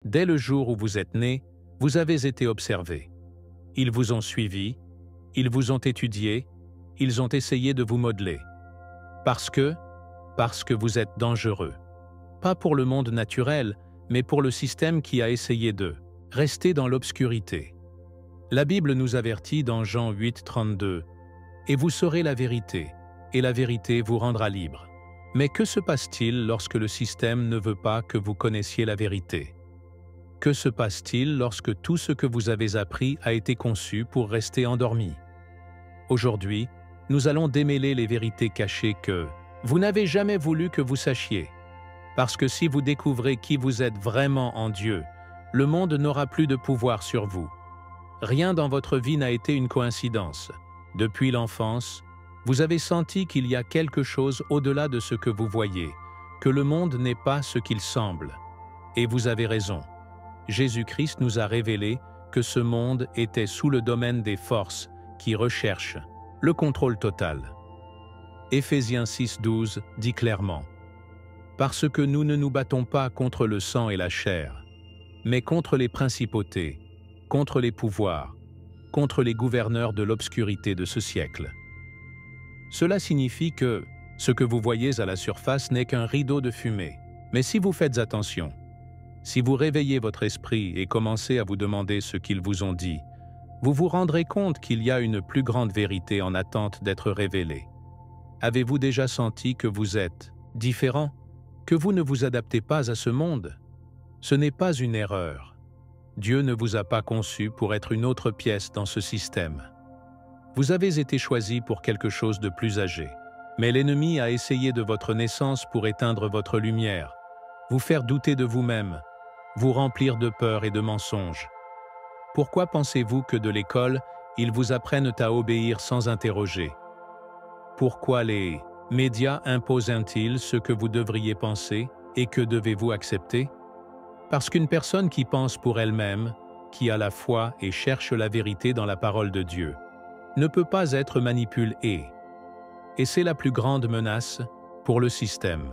Dès le jour où vous êtes né, vous avez été observé. Ils vous ont suivi, ils vous ont étudié, ils ont essayé de vous modeler. Parce que vous êtes dangereux. Pas pour le monde naturel, mais pour le système qui a essayé de rester dans l'obscurité. La Bible nous avertit dans Jean 8, 32 « Et vous saurez la vérité, et la vérité vous rendra libre. » Mais que se passe-t-il lorsque le système ne veut pas que vous connaissiez la vérité? Que se passe-t-il lorsque tout ce que vous avez appris a été conçu pour rester endormi? Aujourd'hui, nous allons démêler les vérités cachées que vous n'avez jamais voulu que vous sachiez. Parce que si vous découvrez qui vous êtes vraiment en Dieu, le monde n'aura plus de pouvoir sur vous. Rien dans votre vie n'a été une coïncidence. Depuis l'enfance, vous avez senti qu'il y a quelque chose au-delà de ce que vous voyez, que le monde n'est pas ce qu'il semble. Et vous avez raison. Jésus-Christ nous a révélé que ce monde était sous le domaine des forces qui recherchent le contrôle total. Éphésiens 6,12 dit clairement « Parce que nous ne nous battons pas contre le sang et la chair, mais contre les principautés, contre les pouvoirs, contre les gouverneurs de l'obscurité de ce siècle. » Cela signifie que ce que vous voyez à la surface n'est qu'un rideau de fumée. Mais si vous faites attention, si vous réveillez votre esprit et commencez à vous demander ce qu'ils vous ont dit, vous vous rendrez compte qu'il y a une plus grande vérité en attente d'être révélée. Avez-vous déjà senti que vous êtes différent, que vous ne vous adaptez pas à ce monde? Ce n'est pas une erreur. Dieu ne vous a pas conçu pour être une autre pièce dans ce système. Vous avez été choisi pour quelque chose de plus âgé. Mais l'ennemi a essayé de votre naissance pour éteindre votre lumière, vous faire douter de vous-même, vous remplir de peur et de mensonges. Pourquoi pensez-vous que de l'école, ils vous apprennent à obéir sans interroger? Pourquoi les médias imposent-ils ce que vous devriez penser et que devez-vous accepter? Parce qu'une personne qui pense pour elle-même, qui a la foi et cherche la vérité dans la parole de Dieu, ne peut pas être manipulée. Et c'est la plus grande menace pour le système.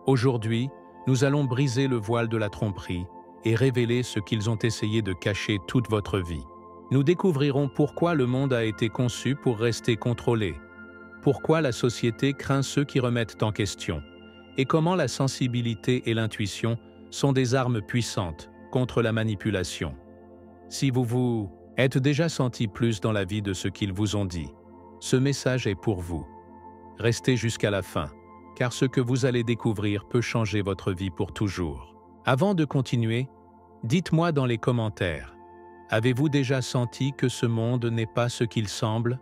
Aujourd'hui, nous allons briser le voile de la tromperie et révéler ce qu'ils ont essayé de cacher toute votre vie. Nous découvrirons pourquoi le monde a été conçu pour rester contrôlé, pourquoi la société craint ceux qui remettent en question, et comment la sensibilité et l'intuition sont des armes puissantes contre la manipulation. Si vous vous êtes déjà senti plus dans la vie de ce qu'ils vous ont dit, ce message est pour vous. Restez jusqu'à la fin, car ce que vous allez découvrir peut changer votre vie pour toujours. Avant de continuer, dites-moi dans les commentaires, avez-vous déjà senti que ce monde n'est pas ce qu'il semble?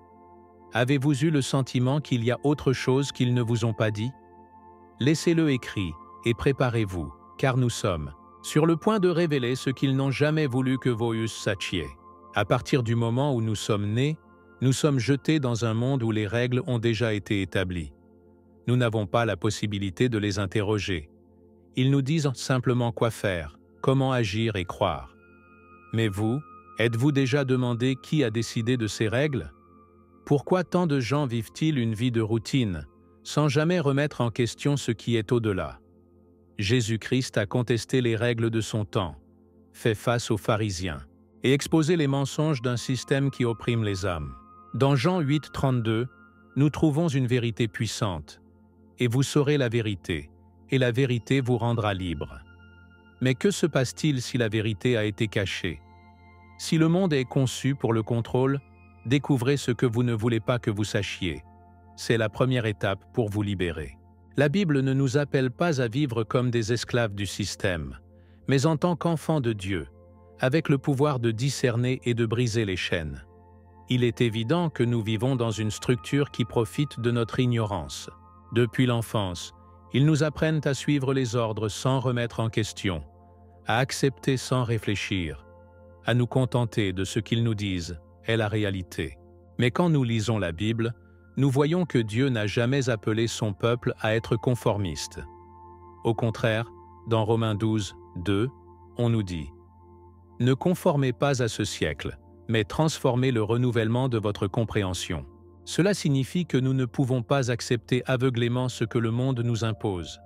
Avez-vous eu le sentiment qu'il y a autre chose qu'ils ne vous ont pas dit? Laissez-le écrit et préparez-vous, car nous sommes sur le point de révéler ce qu'ils n'ont jamais voulu que vous sachiez. À partir du moment où nous sommes nés, nous sommes jetés dans un monde où les règles ont déjà été établies. Nous n'avons pas la possibilité de les interroger. Ils nous disent simplement quoi faire, comment agir et croire. Mais vous, êtes-vous déjà demandé qui a décidé de ces règles? Pourquoi tant de gens vivent-ils une vie de routine, sans jamais remettre en question ce qui est au-delà? Jésus-Christ a contesté les règles de son temps, fait face aux pharisiens, et exposé les mensonges d'un système qui opprime les âmes. Dans Jean 8, 32, nous trouvons une vérité puissante. « Et vous saurez la vérité, et la vérité vous rendra libre. » Mais que se passe-t-il si la vérité a été cachée? Si le monde est conçu pour le contrôle, découvrez ce que vous ne voulez pas que vous sachiez. C'est la première étape pour vous libérer. La Bible ne nous appelle pas à vivre comme des esclaves du système, mais en tant qu'enfants de Dieu, avec le pouvoir de discerner et de briser les chaînes. Il est évident que nous vivons dans une structure qui profite de notre ignorance. Depuis l'enfance, ils nous apprennent à suivre les ordres sans remettre en question, à accepter sans réfléchir, à nous contenter de ce qu'ils nous disent est la réalité. Mais quand nous lisons la Bible, nous voyons que Dieu n'a jamais appelé son peuple à être conformiste. Au contraire, dans Romains 12, 2, on nous dit « Ne conformez pas à ce siècle, mais transformez le renouvellement de votre compréhension. » Cela signifie que nous ne pouvons pas accepter aveuglément ce que le monde nous impose.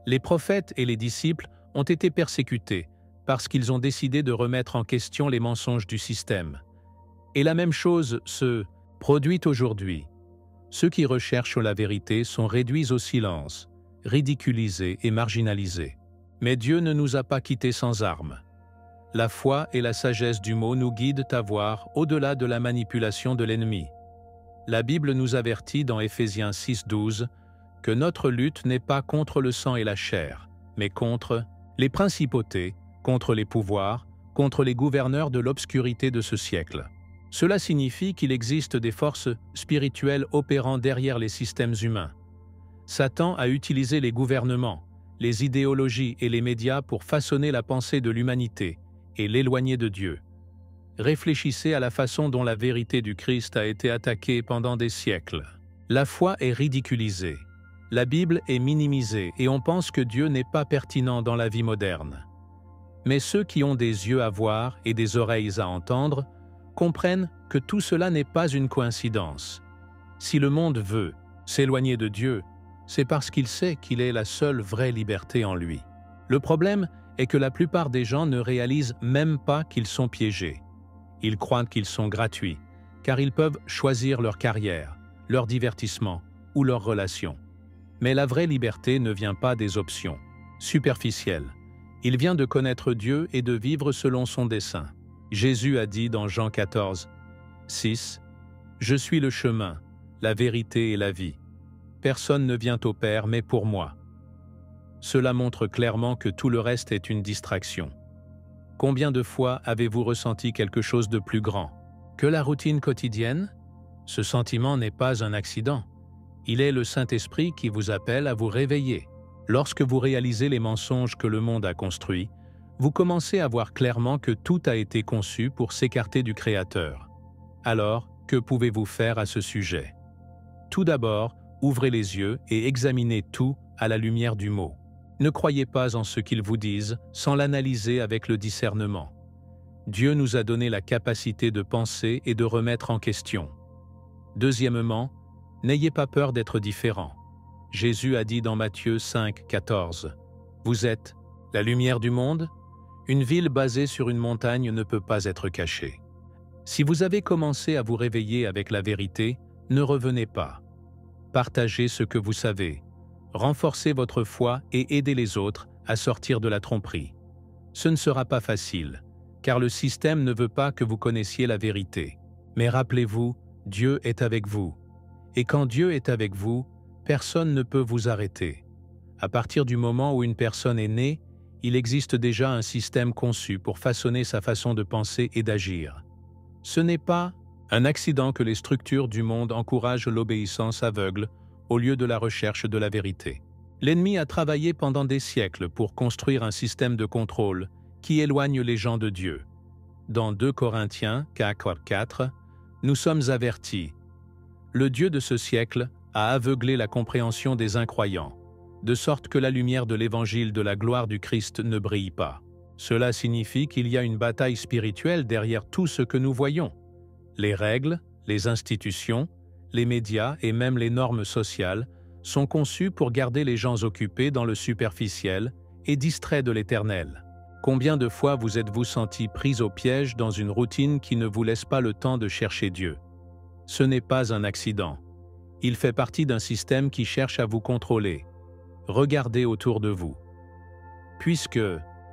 Les prophètes et les disciples ont été persécutés parce qu'ils ont décidé de remettre en question les mensonges du système. Et la même chose se produit aujourd'hui. Ceux qui recherchent la vérité sont réduits au silence, ridiculisés et marginalisés. Mais Dieu ne nous a pas quittés sans armes. La foi et la sagesse du mot nous guident à voir au-delà de la manipulation de l'ennemi. La Bible nous avertit dans Éphésiens 6:12 que notre lutte n'est pas contre le sang et la chair, mais contre les principautés, contre les pouvoirs, contre les gouverneurs de l'obscurité de ce siècle. Cela signifie qu'il existe des forces spirituelles opérant derrière les systèmes humains. Satan a utilisé les gouvernements, les idéologies et les médias pour façonner la pensée de l'humanité et l'éloigner de Dieu. Réfléchissez à la façon dont la vérité du Christ a été attaquée pendant des siècles. La foi est ridiculisée, la Bible est minimisée et on pense que Dieu n'est pas pertinent dans la vie moderne. Mais ceux qui ont des yeux à voir et des oreilles à entendre comprennent que tout cela n'est pas une coïncidence. Si le monde veut s'éloigner de Dieu, c'est parce qu'il sait qu'il est la seule vraie liberté en lui. Le problème est que la plupart des gens ne réalisent même pas qu'ils sont piégés. Ils croient qu'ils sont gratuits, car ils peuvent choisir leur carrière, leur divertissement ou leurs relations. Mais la vraie liberté ne vient pas des options superficielles. Il vient de connaître Dieu et de vivre selon son dessein. Jésus a dit dans Jean 14:6 « Je suis le chemin, la vérité et la vie. Personne ne vient au Père mais pour moi. » Cela montre clairement que tout le reste est une distraction. Combien de fois avez-vous ressenti quelque chose de plus grand que la routine quotidienne? Ce sentiment n'est pas un accident. Il est le Saint-Esprit qui vous appelle à vous réveiller. Lorsque vous réalisez les mensonges que le monde a construits, vous commencez à voir clairement que tout a été conçu pour s'écarter du Créateur. Alors, que pouvez-vous faire à ce sujet? Tout d'abord, ouvrez les yeux et examinez tout à la lumière du mot. Ne croyez pas en ce qu'ils vous disent sans l'analyser avec le discernement. Dieu nous a donné la capacité de penser et de remettre en question. Deuxièmement, n'ayez pas peur d'être différent. Jésus a dit dans Matthieu 5:14 « Vous êtes la lumière du monde. Une ville basée sur une montagne ne peut pas être cachée. » Si vous avez commencé à vous réveiller avec la vérité, ne revenez pas. Partagez ce que vous savez. Renforcez votre foi et aidez les autres à sortir de la tromperie. Ce ne sera pas facile, car le système ne veut pas que vous connaissiez la vérité. Mais rappelez-vous, Dieu est avec vous. Et quand Dieu est avec vous, personne ne peut vous arrêter. À partir du moment où une personne est née, il existe déjà un système conçu pour façonner sa façon de penser et d'agir. Ce n'est pas un accident que les structures du monde encouragent l'obéissance aveugle au lieu de la recherche de la vérité. L'ennemi a travaillé pendant des siècles pour construire un système de contrôle qui éloigne les gens de Dieu. Dans 2 Corinthiens 4:4, nous sommes avertis. Le Dieu de ce siècle a aveuglé la compréhension des incroyants, de sorte que la lumière de l'évangile de la gloire du Christ ne brille pas. Cela signifie qu'il y a une bataille spirituelle derrière tout ce que nous voyons. Les règles, les institutions, les médias et même les normes sociales sont conçus pour garder les gens occupés dans le superficiel et distraits de l'éternel. Combien de fois vous êtes-vous senti pris au piège dans une routine qui ne vous laisse pas le temps de chercher Dieu? Ce n'est pas un accident. Il fait partie d'un système qui cherche à vous contrôler. Regardez autour de vous. Puisque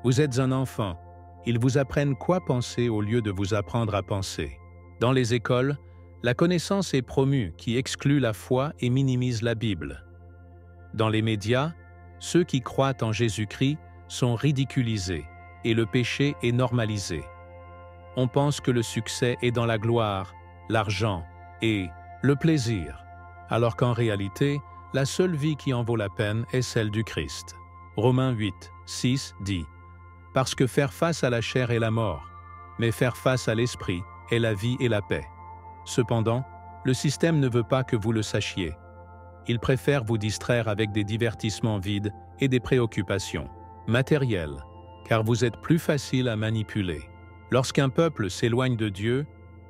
vous êtes un enfant, ils vous apprennent quoi penser au lieu de vous apprendre à penser. Dans les écoles, la connaissance est promue qui exclut la foi et minimise la Bible. Dans les médias, ceux qui croient en Jésus-Christ sont ridiculisés et le péché est normalisé. On pense que le succès est dans la gloire, l'argent et le plaisir, alors qu'en réalité, la seule vie qui en vaut la peine est celle du Christ. Romains 8:6 dit « Parce que faire face à la chair est la mort, mais faire face à l'esprit est la vie et la paix. » Cependant, le système ne veut pas que vous le sachiez. Il préfère vous distraire avec des divertissements vides et des préoccupations matérielles, car vous êtes plus facile à manipuler. Lorsqu'un peuple s'éloigne de Dieu,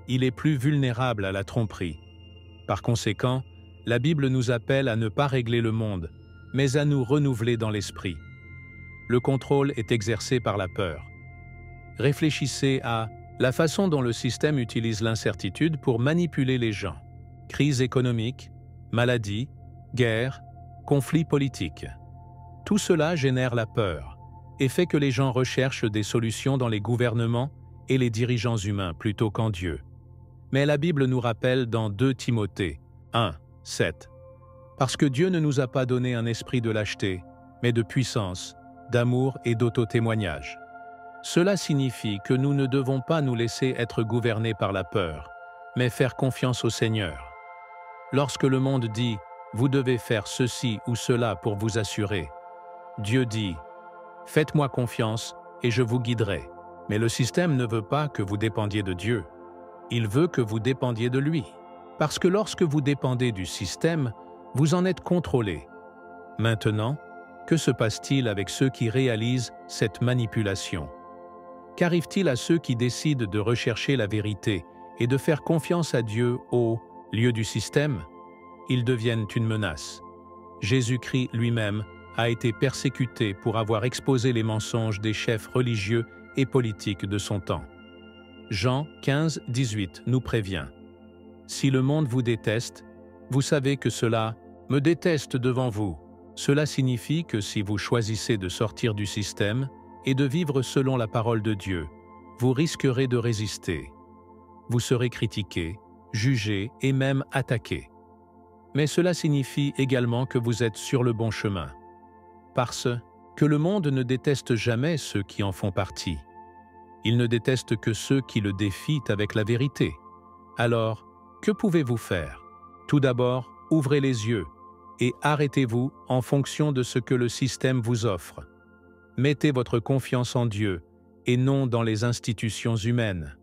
il est plus vulnérable à la tromperie. Par conséquent, la Bible nous appelle à ne pas régler le monde, mais à nous renouveler dans l'esprit. Le contrôle est exercé par la peur, Réfléchissez à la façon dont le système utilise l'incertitude pour manipuler les gens. Crise économique, maladie, guerre, conflits politiques. Tout cela génère la peur et fait que les gens recherchent des solutions dans les gouvernements et les dirigeants humains plutôt qu'en Dieu. Mais la Bible nous rappelle dans 2 Timothée 1, 7, « Parce que Dieu ne nous a pas donné un esprit de lâcheté, mais de puissance, d'amour et d'auto-témoignage. » Cela signifie que nous ne devons pas nous laisser être gouvernés par la peur, mais faire confiance au Seigneur. Lorsque le monde dit « Vous devez faire ceci ou cela pour vous assurer », Dieu dit « Faites-moi confiance et je vous guiderai. » Mais le système ne veut pas que vous dépendiez de Dieu. Il veut que vous dépendiez de lui. Parce que lorsque vous dépendez du système, vous en êtes contrôlé. Maintenant, que se passe-t-il avec ceux qui réalisent cette manipulation? Qu'arrive-t-il à ceux qui décident de rechercher la vérité et de faire confiance à Dieu au lieu du système? Ils deviennent une menace. Jésus-Christ lui-même a été persécuté pour avoir exposé les mensonges des chefs religieux et politiques de son temps. Jean 15, 18 nous prévient. « Si le monde vous déteste, vous savez que cela me déteste devant vous. » Cela signifie que si vous choisissez de sortir du système et de vivre selon la parole de Dieu, vous risquerez de résister. Vous serez critiqué, jugé et même attaqué. Mais cela signifie également que vous êtes sur le bon chemin. Parce que le monde ne déteste jamais ceux qui en font partie. Il ne déteste que ceux qui le défient avec la vérité. Alors, que pouvez-vous faire? Tout d'abord, ouvrez les yeux et arrêtez-vous en fonction de ce que le système vous offre. Mettez votre confiance en Dieu et non dans les institutions humaines.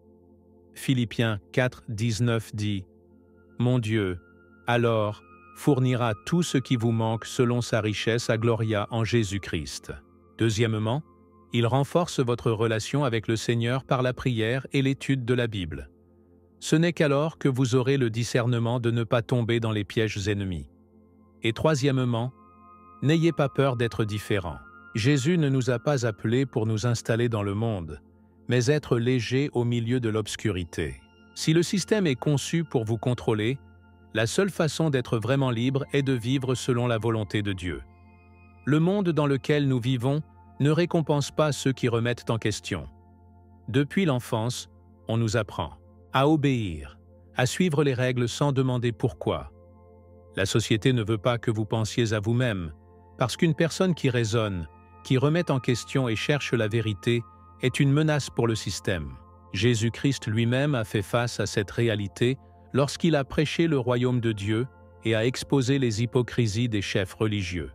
Philippiens 4, 19 dit « Mon Dieu, alors, fournira tout ce qui vous manque selon sa richesse à gloria en Jésus-Christ. » Deuxièmement, il renforce votre relation avec le Seigneur par la prière et l'étude de la Bible. Ce n'est qu'alors que vous aurez le discernement de ne pas tomber dans les pièges ennemis. Et troisièmement, n'ayez pas peur d'être différent. Jésus ne nous a pas appelés pour nous installer dans le monde, mais être légers au milieu de l'obscurité. Si le système est conçu pour vous contrôler, la seule façon d'être vraiment libre est de vivre selon la volonté de Dieu. Le monde dans lequel nous vivons ne récompense pas ceux qui remettent en question. Depuis l'enfance, on nous apprend à obéir, à suivre les règles sans demander pourquoi. La société ne veut pas que vous pensiez à vous-même, parce qu'une personne qui raisonne, qui remet en question et cherche la vérité, est une menace pour le système. Jésus-Christ lui-même a fait face à cette réalité lorsqu'il a prêché le royaume de Dieu et a exposé les hypocrisies des chefs religieux.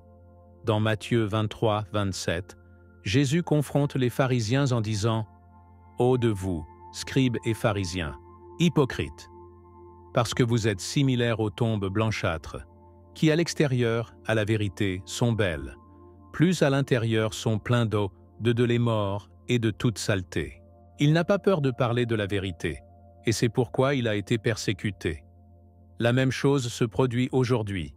Dans Matthieu 23, 27, Jésus confronte les pharisiens en disant « Ô de vous, scribes et pharisiens, hypocrites, parce que vous êtes similaires aux tombes blanchâtres, qui à l'extérieur, à la vérité, sont belles, plus à l'intérieur sont pleins d'eau, de lait mort et de toute saleté. » Il n'a pas peur de parler de la vérité, et c'est pourquoi il a été persécuté. La même chose se produit aujourd'hui.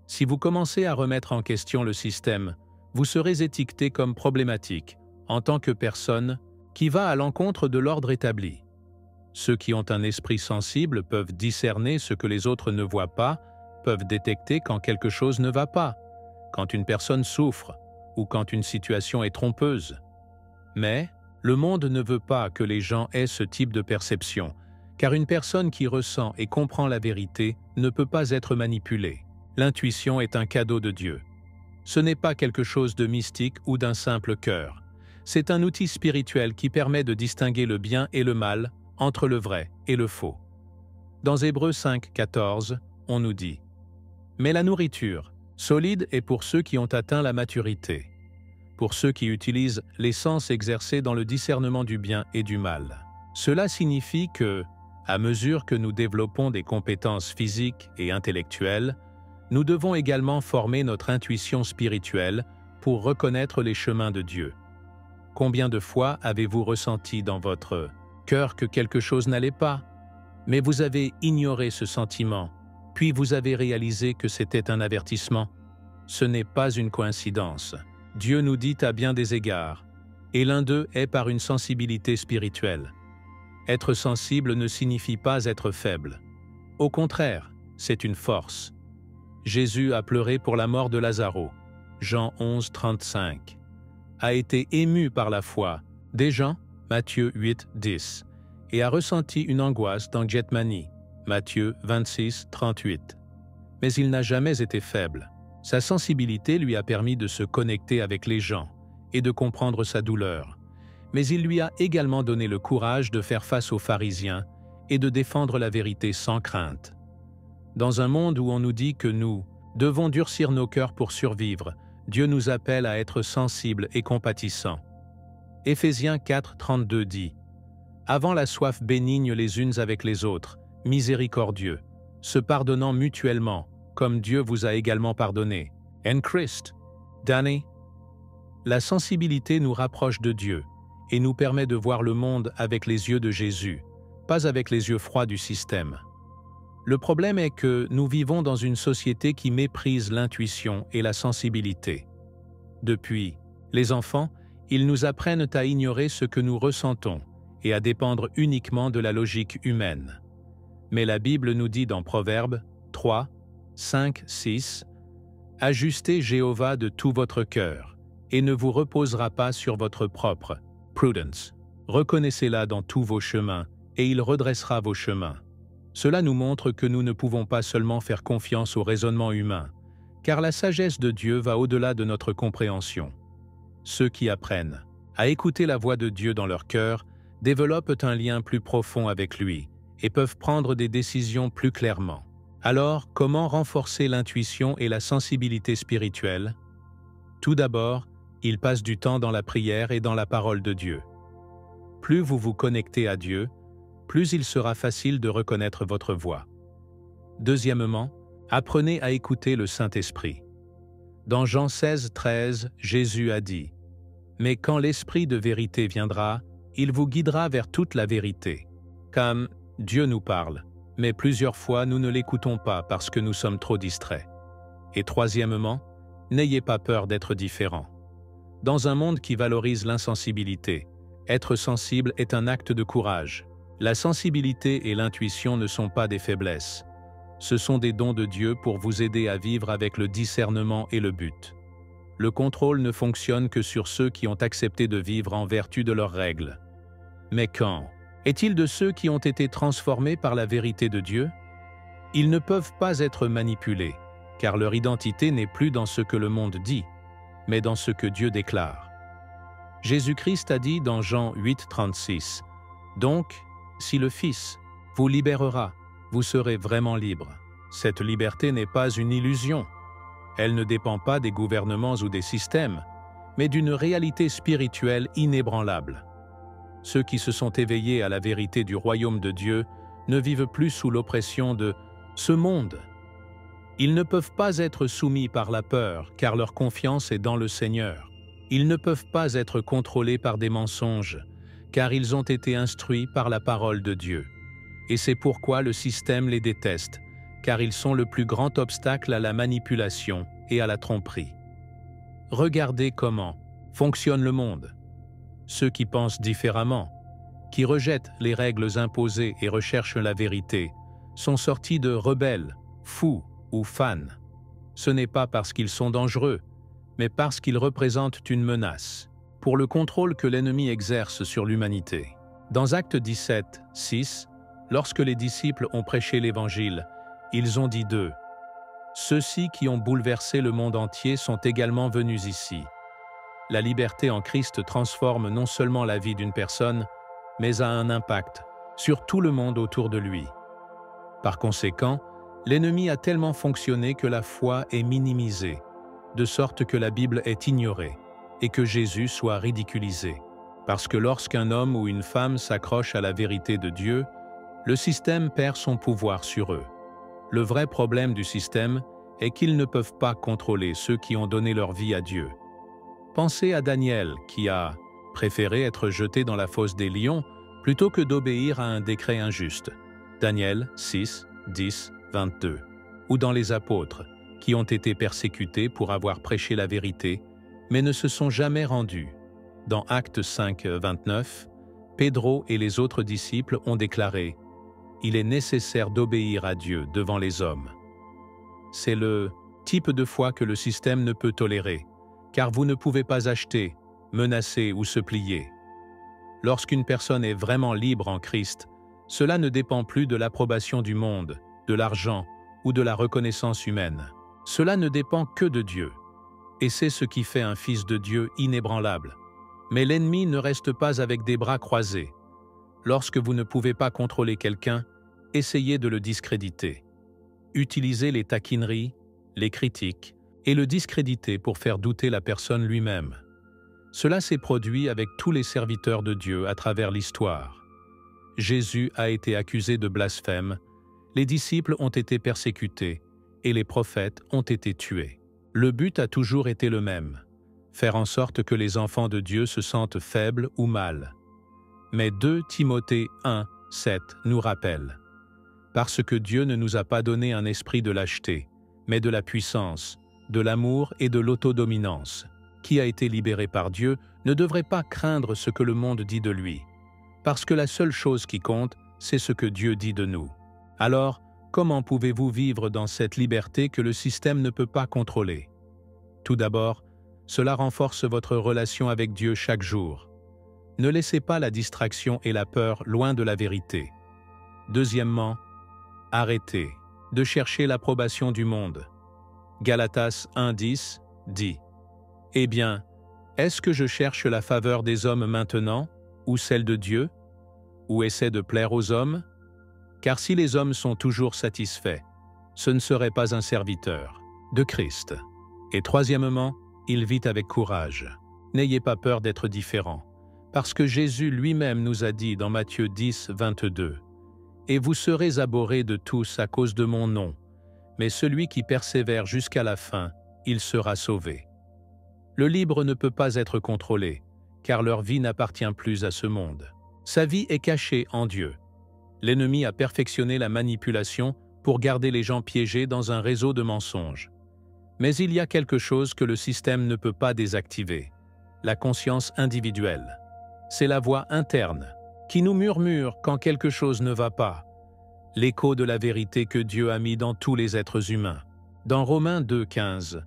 Si vous commencez à remettre en question le système, vous serez étiqueté comme problématique, en tant que personne qui va à l'encontre de l'ordre établi. Ceux qui ont un esprit sensible peuvent discerner ce que les autres ne voient pas, peuvent détecter quand quelque chose ne va pas, quand une personne souffre ou quand une situation est trompeuse. Mais le monde ne veut pas que les gens aient ce type de perception, car une personne qui ressent et comprend la vérité ne peut pas être manipulée. L'intuition est un cadeau de Dieu. Ce n'est pas quelque chose de mystique ou d'un simple cœur. C'est un outil spirituel qui permet de distinguer le bien et le mal, entre le vrai et le faux. Dans Hébreux 5, 14, on nous dit « Mais la nourriture, solide est pour ceux qui ont atteint la maturité, pour ceux qui utilisent les sens exercés dans le discernement du bien et du mal. » Cela signifie que, à mesure que nous développons des compétences physiques et intellectuelles, nous devons également former notre intuition spirituelle pour reconnaître les chemins de Dieu. Combien de fois avez-vous ressenti dans votre cœur que quelque chose n'allait pas, mais vous avez ignoré ce sentiment, puis vous avez réalisé que c'était un avertissement? Ce n'est pas une coïncidence. Dieu nous dit à bien des égards et l'un d'eux est par une sensibilité spirituelle. Être sensible ne signifie pas être faible. Au contraire, c'est une force. Jésus a pleuré pour la mort de Lazare, Jean 11, 35. A été ému par la foi, des gens, Matthieu 8, 10, et a ressenti une angoisse dans Gethsemane, Matthieu 26, 38. Mais il n'a jamais été faible. Sa sensibilité lui a permis de se connecter avec les gens et de comprendre sa douleur. Mais il lui a également donné le courage de faire face aux pharisiens et de défendre la vérité sans crainte. Dans un monde où on nous dit que nous devons durcir nos cœurs pour survivre, Dieu nous appelle à être sensibles et compatissants. Éphésiens 4, 32 dit « Avant la soif bénigne les unes avec les autres, miséricordieux, se pardonnant mutuellement, comme Dieu vous a également pardonné. En Christ, Danny. » La sensibilité nous rapproche de Dieu et nous permet de voir le monde avec les yeux de Jésus, pas avec les yeux froids du système. Le problème est que nous vivons dans une société qui méprise l'intuition et la sensibilité. Depuis, les enfants, ils nous apprennent à ignorer ce que nous ressentons et à dépendre uniquement de la logique humaine. Mais la Bible nous dit dans Proverbes 3, 5, 6 « Ajustez Jéhovah de tout votre cœur, et ne vous reposera pas sur votre propre prudence. Reconnaissez-la dans tous vos chemins, et il redressera vos chemins. » Cela nous montre que nous ne pouvons pas seulement faire confiance au raisonnement humain, car la sagesse de Dieu va au-delà de notre compréhension. Ceux qui apprennent à écouter la voix de Dieu dans leur cœur développent un lien plus profond avec lui et peuvent prendre des décisions plus clairement. Alors, comment renforcer l'intuition et la sensibilité spirituelle? Tout d'abord, ils passent du temps dans la prière et dans la parole de Dieu. Plus vous vous connectez à Dieu, plus il sera facile de reconnaître votre voix. Deuxièmement, apprenez à écouter le Saint-Esprit. Dans Jean 16, 13, Jésus a dit « Mais quand l'Esprit de vérité viendra, il vous guidera vers toute la vérité. » Comme Dieu nous parle, mais plusieurs fois nous ne l'écoutons pas parce que nous sommes trop distraits. Et troisièmement, n'ayez pas peur d'être différent. Dans un monde qui valorise l'insensibilité, être sensible est un acte de courage. La sensibilité et l'intuition ne sont pas des faiblesses. Ce sont des dons de Dieu pour vous aider à vivre avec le discernement et le but. Le contrôle ne fonctionne que sur ceux qui ont accepté de vivre en vertu de leurs règles. Mais quand est-il de ceux qui ont été transformés par la vérité de Dieu? Ils ne peuvent pas être manipulés, car leur identité n'est plus dans ce que le monde dit, mais dans ce que Dieu déclare. Jésus-Christ a dit dans Jean 8, 36, « Donc, si le Fils vous libérera, vous serez vraiment libre. » Cette liberté n'est pas une illusion. Elle ne dépend pas des gouvernements ou des systèmes, mais d'une réalité spirituelle inébranlable. Ceux qui se sont éveillés à la vérité du royaume de Dieu ne vivent plus sous l'oppression de ce monde. Ils ne peuvent pas être soumis par la peur, car leur confiance est dans le Seigneur. Ils ne peuvent pas être contrôlés par des mensonges, car ils ont été instruits par la parole de Dieu. Et c'est pourquoi le système les déteste, car ils sont le plus grand obstacle à la manipulation et à la tromperie. Regardez comment fonctionne le monde. Ceux qui pensent différemment, qui rejettent les règles imposées et recherchent la vérité, sont sortis de rebelles, fous ou fans. Ce n'est pas parce qu'ils sont dangereux, mais parce qu'ils représentent une menace pour le contrôle que l'ennemi exerce sur l'humanité. Dans Actes 17, 6, lorsque les disciples ont prêché l'Évangile, ils ont dit d'eux « Ceux-ci qui ont bouleversé le monde entier sont également venus ici. » La liberté en Christ transforme non seulement la vie d'une personne, mais a un impact sur tout le monde autour de lui. Par conséquent, l'ennemi a tellement fonctionné que la foi est minimisée, de sorte que la Bible est ignorée et que Jésus soit ridiculisé. Parce que lorsqu'un homme ou une femme s'accroche à la vérité de Dieu, le système perd son pouvoir sur eux. Le vrai problème du système est qu'ils ne peuvent pas contrôler ceux qui ont donné leur vie à Dieu. Pensez à Daniel qui a préféré être jeté dans la fosse des lions plutôt que d'obéir à un décret injuste. Daniel 6, 10, 22. Ou dans les apôtres qui ont été persécutés pour avoir prêché la vérité, mais ne se sont jamais rendus. Dans Actes 5, 29, Pedro et les autres disciples ont déclaré « Il est nécessaire d'obéir à Dieu devant les hommes ». C'est le type de foi que le système ne peut tolérer, car vous ne pouvez pas acheter, menacer ou se plier. Lorsqu'une personne est vraiment libre en Christ, cela ne dépend plus de l'approbation du monde, de l'argent ou de la reconnaissance humaine. Cela ne dépend que de Dieu. Et c'est ce qui fait un fils de Dieu inébranlable. Mais l'ennemi ne reste pas avec des bras croisés. Lorsque vous ne pouvez pas contrôler quelqu'un, essayez de le discréditer. Utilisez les taquineries, les critiques et le discréditer pour faire douter la personne lui-même. Cela s'est produit avec tous les serviteurs de Dieu à travers l'histoire. Jésus a été accusé de blasphème, les disciples ont été persécutés et les prophètes ont été tués. Le but a toujours été le même, faire en sorte que les enfants de Dieu se sentent faibles ou mal. Mais 2 Timothée 1, 7 nous rappelle « Parce que Dieu ne nous a pas donné un esprit de lâcheté, mais de la puissance, de l'amour et de l'autodominance. Qui a été libéré par Dieu ne devrait pas craindre ce que le monde dit de lui, parce que la seule chose qui compte, c'est ce que Dieu dit de nous. Alors, comment pouvez-vous vivre dans cette liberté que le système ne peut pas contrôler? Tout d'abord, cela renforce votre relation avec Dieu chaque jour. Ne laissez pas la distraction et la peur loin de la vérité. Deuxièmement, arrêtez de chercher l'approbation du monde. Galatas 1:10 dit « Eh bien, est-ce que je cherche la faveur des hommes maintenant, ou celle de Dieu, ou essaie de plaire aux hommes? Car si les hommes sont toujours satisfaits, ce ne serait pas un serviteur de Christ. » Et troisièmement, il vit avec courage. N'ayez pas peur d'être différent, parce que Jésus lui-même nous a dit dans Matthieu 10, 22 « Et vous serez abhorrés de tous à cause de mon nom, mais celui qui persévère jusqu'à la fin, il sera sauvé. » Le libre ne peut pas être contrôlé, car leur vie n'appartient plus à ce monde. Sa vie est cachée en Dieu. L'ennemi a perfectionné la manipulation pour garder les gens piégés dans un réseau de mensonges. Mais il y a quelque chose que le système ne peut pas désactiver, la conscience individuelle. C'est la voix interne qui nous murmure quand quelque chose ne va pas, l'écho de la vérité que Dieu a mis dans tous les êtres humains. Dans Romains 2,15,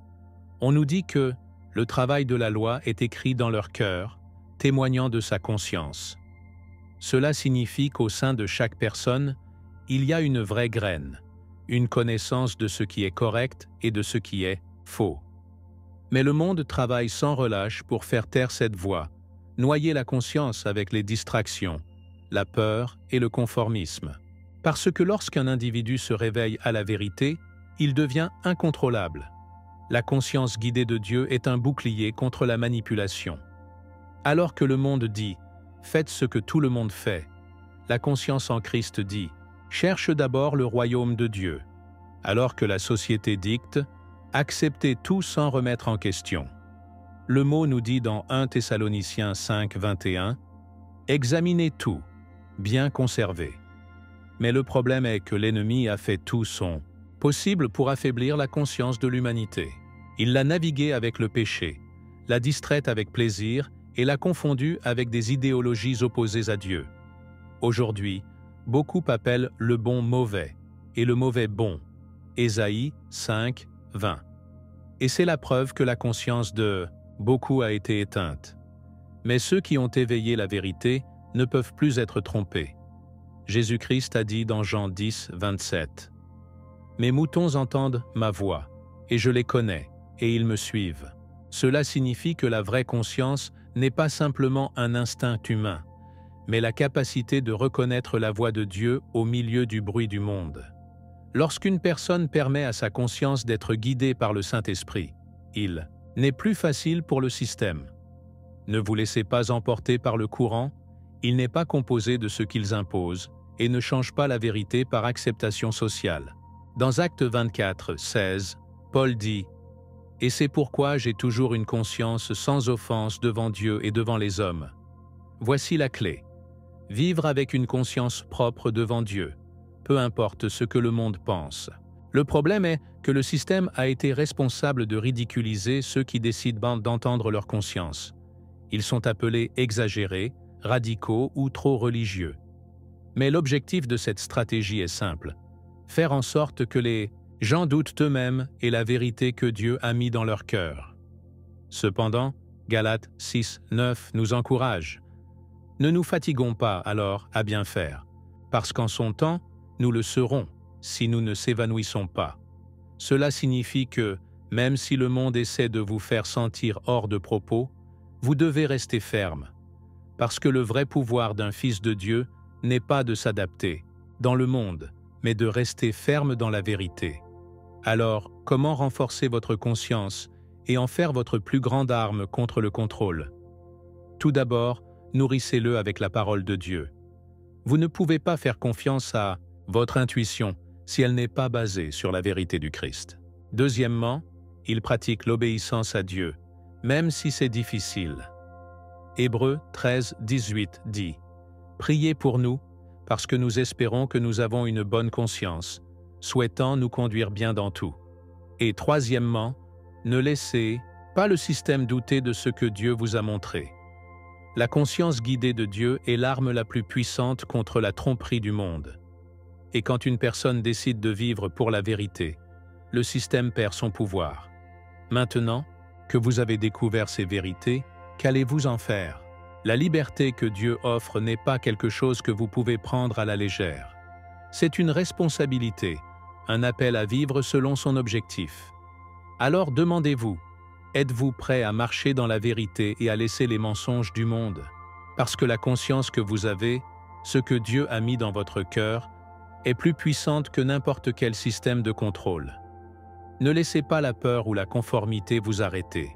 on nous dit que le travail de la loi est écrit dans leur cœur, témoignant de sa conscience. Cela signifie qu'au sein de chaque personne, il y a une vraie graine, une connaissance de ce qui est correct et de ce qui est faux. Mais le monde travaille sans relâche pour faire taire cette voix, noyer la conscience avec les distractions, la peur et le conformisme. Parce que lorsqu'un individu se réveille à la vérité, il devient incontrôlable. La conscience guidée de Dieu est un bouclier contre la manipulation. Alors que le monde dit « Faites ce que tout le monde fait », la conscience en Christ dit « Cherche d'abord le royaume de Dieu », alors que la société dicte « Acceptez tout sans remettre en question ». Le mot nous dit dans 1 Thessaloniciens 5, 21 « Examinez tout, bien conservé ». Mais le problème est que l'ennemi a fait tout son possible pour affaiblir la conscience de l'humanité. Il l'a naviguée avec le péché, l'a distraite avec plaisir et l'a confondue avec des idéologies opposées à Dieu. Aujourd'hui, beaucoup appellent le bon mauvais et le mauvais bon. Ésaïe 5, 20. Et c'est la preuve que la conscience de beaucoup a été éteinte. Mais ceux qui ont éveillé la vérité ne peuvent plus être trompés. Jésus-Christ a dit dans Jean 10, 27 « Mes moutons entendent ma voix, et je les connais, et ils me suivent. » Cela signifie que la vraie conscience n'est pas simplement un instinct humain, mais la capacité de reconnaître la voix de Dieu au milieu du bruit du monde. Lorsqu'une personne permet à sa conscience d'être guidée par le Saint-Esprit, il n'est plus facile pour le système. Ne vous laissez pas emporter par le courant, il n'est pas composé de ce qu'ils imposent et ne change pas la vérité par acceptation sociale. Dans Actes 24, 16, Paul dit « Et c'est pourquoi j'ai toujours une conscience sans offense devant Dieu et devant les hommes. Voici la clé. Vivre avec une conscience propre devant Dieu, peu importe ce que le monde pense. » Le problème est que le système a été responsable de ridiculiser ceux qui décident d'entendre leur conscience. Ils sont appelés exagérés, radicaux ou trop religieux. Mais l'objectif de cette stratégie est simple: faire en sorte que les gens doutent eux-mêmes et la vérité que Dieu a mis dans leur cœur. Cependant, Galates 6, 9 nous encourage. Ne nous fatiguons pas alors à bien faire, parce qu'en son temps, nous le serons si nous ne s'évanouissons pas. Cela signifie que, même si le monde essaie de vous faire sentir hors de propos, vous devez rester ferme, parce que le vrai pouvoir d'un fils de Dieu n'est pas de s'adapter dans le monde, mais de rester ferme dans la vérité. Alors, comment renforcer votre conscience et en faire votre plus grande arme contre le contrôle? Tout d'abord, nourrissez-le avec la parole de Dieu. Vous ne pouvez pas faire confiance à votre intuition si elle n'est pas basée sur la vérité du Christ. Deuxièmement, il pratique l'obéissance à Dieu, même si c'est difficile. Hébreux 13, 18 dit « Priez pour nous, parce que nous espérons que nous avons une bonne conscience, souhaitant nous conduire bien dans tout. » Et troisièmement, ne laissez pas le système douter de ce que Dieu vous a montré. La conscience guidée de Dieu est l'arme la plus puissante contre la tromperie du monde. Et quand une personne décide de vivre pour la vérité, le système perd son pouvoir. Maintenant que vous avez découvert ces vérités, qu'allez-vous en faire? La liberté que Dieu offre n'est pas quelque chose que vous pouvez prendre à la légère. C'est une responsabilité, un appel à vivre selon son objectif. Alors demandez-vous, êtes-vous prêt à marcher dans la vérité et à laisser les mensonges du monde? Parce que la conscience que vous avez, ce que Dieu a mis dans votre cœur, est plus puissante que n'importe quel système de contrôle. Ne laissez pas la peur ou la conformité vous arrêter.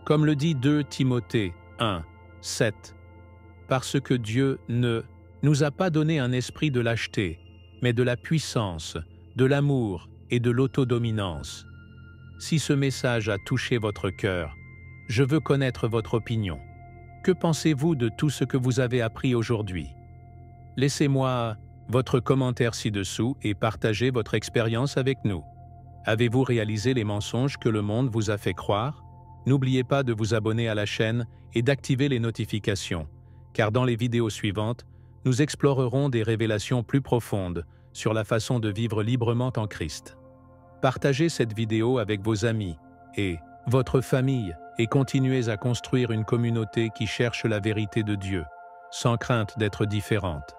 Comme le dit 2 Timothée 1, 7, « Parce que Dieu ne nous a pas donné un esprit de lâcheté, mais de la puissance, de l'amour et de l'autodominance. » Si ce message a touché votre cœur, je veux connaître votre opinion. Que pensez-vous de tout ce que vous avez appris aujourd'hui? Laissez-moi votre commentaire ci-dessous et partagez votre expérience avec nous. Avez-vous réalisé les mensonges que le monde vous a fait croire? N'oubliez pas de vous abonner à la chaîne et d'activer les notifications, car dans les vidéos suivantes, nous explorerons des révélations plus profondes sur la façon de vivre librement en Christ. Partagez cette vidéo avec vos amis et votre famille et continuez à construire une communauté qui cherche la vérité de Dieu, sans crainte d'être différente.